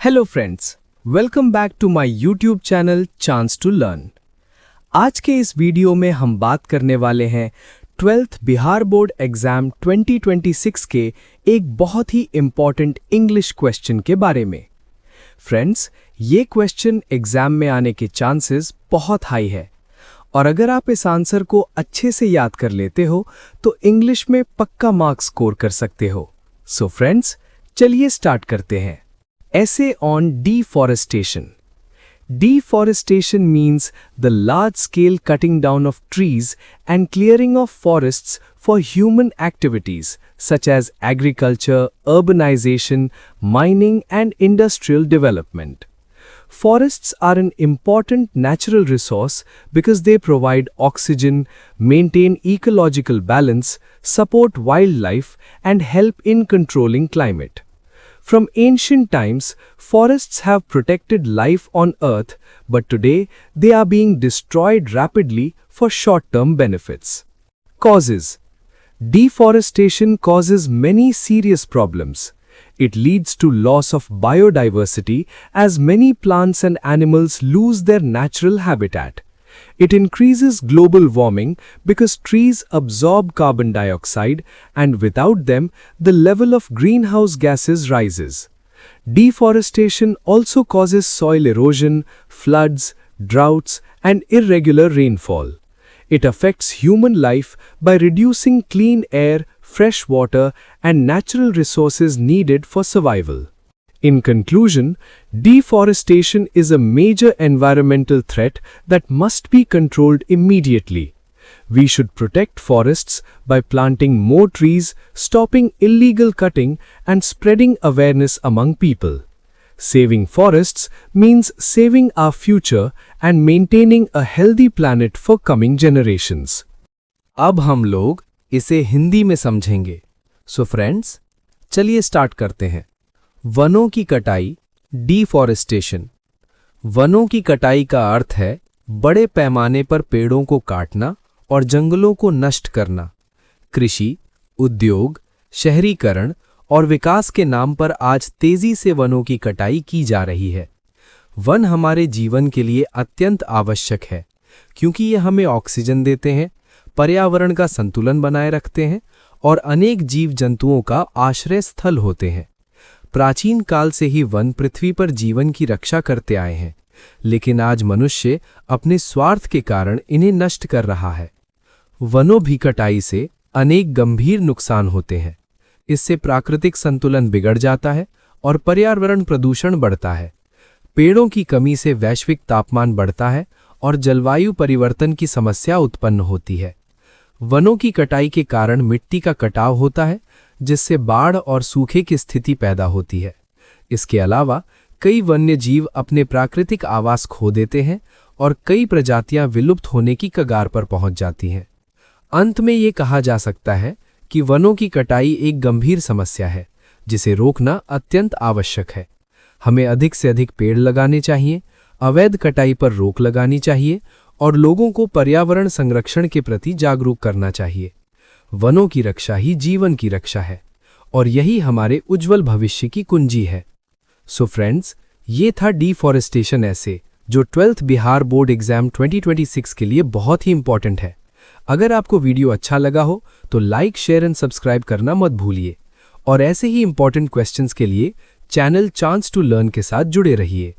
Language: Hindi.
Hello friends, welcome back to my YouTube channel chance to learn. आज के इस वीडियो में हम बात करने वाले हैं 12th बिहार बोर्ड एग्जाम 2026 के एक बहुत ही इम्पॉर्टेंट इंग्लिश क्वेश्चन के बारे में। फ्रेंड्स, ये क्वेश्चन एग्जाम में आने के चांसेस बहुत हाई है और अगर आप इस आंसर को अच्छे से याद कर लेते हो तो इंग्लिश में पक्का मार्क्स स्कोर कर सकते हो। सो फ्रेंड्स, चलिए स्टार्ट करते हैं। Essay on deforestation. Deforestation means the large-scale cutting down of trees and clearing of forests for human activities such as agriculture, urbanization, mining and industrial development. Forests are an important natural resource because they provide oxygen, maintain ecological balance, support wildlife and help in controlling climate. From ancient times, forests have protected life on Earth, but today they are being destroyed rapidly for short-term benefits. Causes: deforestation causes many serious problems. It leads to loss of biodiversity as many plants and animals lose their natural habitat. It increases global warming because trees absorb carbon dioxide and without them, the level of greenhouse gases rises. Deforestation also causes soil erosion, floods, droughts, and irregular rainfall. It affects human life by reducing clean air, fresh water, and natural resources needed for survival. In conclusion, deforestation is a major environmental threat that must be controlled immediately. We should protect forests by planting more trees, stopping illegal cutting, and spreading awareness among people. Saving forests means saving our future and maintaining a healthy planet for coming generations. अब हम लोग इसे हिंदी में समझेंगे। So friends, चलिए स्टार्ट करते हैं। वनों की कटाई, डिफॉरेस्टेशन। वनों की कटाई का अर्थ है बड़े पैमाने पर पेड़ों को काटना और जंगलों को नष्ट करना। कृषि, उद्योग, शहरीकरण और विकास के नाम पर आज तेजी से वनों की कटाई की जा रही है। वन हमारे जीवन के लिए अत्यंत आवश्यक है क्योंकि ये हमें ऑक्सीजन देते हैं, पर्यावरण का संतुलन बनाए रखते हैं और अनेक जीव जंतुओं का आश्रय स्थल होते हैं। प्राचीन काल से ही वन पृथ्वी पर जीवन की रक्षा करते आए हैं, लेकिन आज मनुष्य अपने स्वार्थ के कारण इन्हें नष्ट कर रहा है। वनों की कटाई से अनेक गंभीर नुकसान होते हैं। इससे प्राकृतिक संतुलन बिगड़ जाता है और पर्यावरण प्रदूषण बढ़ता है। पेड़ों की कमी से वैश्विक तापमान बढ़ता है और जलवायु परिवर्तन की समस्या उत्पन्न होती है। वनों की कटाई के कारण मिट्टी का कटाव होता है, जिससे बाढ़ और सूखे की स्थिति पैदा होती है। इसके अलावा कई वन्य जीव अपने प्राकृतिक आवास खो देते हैं और कई प्रजातियां विलुप्त होने की कगार पर पहुंच जाती हैं। अंत में ये कहा जा सकता है कि वनों की कटाई एक गंभीर समस्या है, जिसे रोकना अत्यंत आवश्यक है। हमें अधिक से अधिक पेड़ लगाने चाहिए, अवैध कटाई पर रोक लगानी चाहिए और लोगों को पर्यावरण संरक्षण के प्रति जागरूक करना चाहिए। वनों की रक्षा ही जीवन की रक्षा है और यही हमारे उज्जवल भविष्य की कुंजी है। सो फ्रेंड्स, ये था डिफॉरेस्टेशन ऐसे जो 12th बिहार बोर्ड एग्जाम 2026 के लिए बहुत ही इंपॉर्टेंट है। अगर आपको वीडियो अच्छा लगा हो तो लाइक, शेयर एंड सब्सक्राइब करना मत भूलिए और ऐसे ही इंपॉर्टेंट क्वेश्चंस के लिए चैनल चांस टू लर्न के साथ जुड़े रहिए।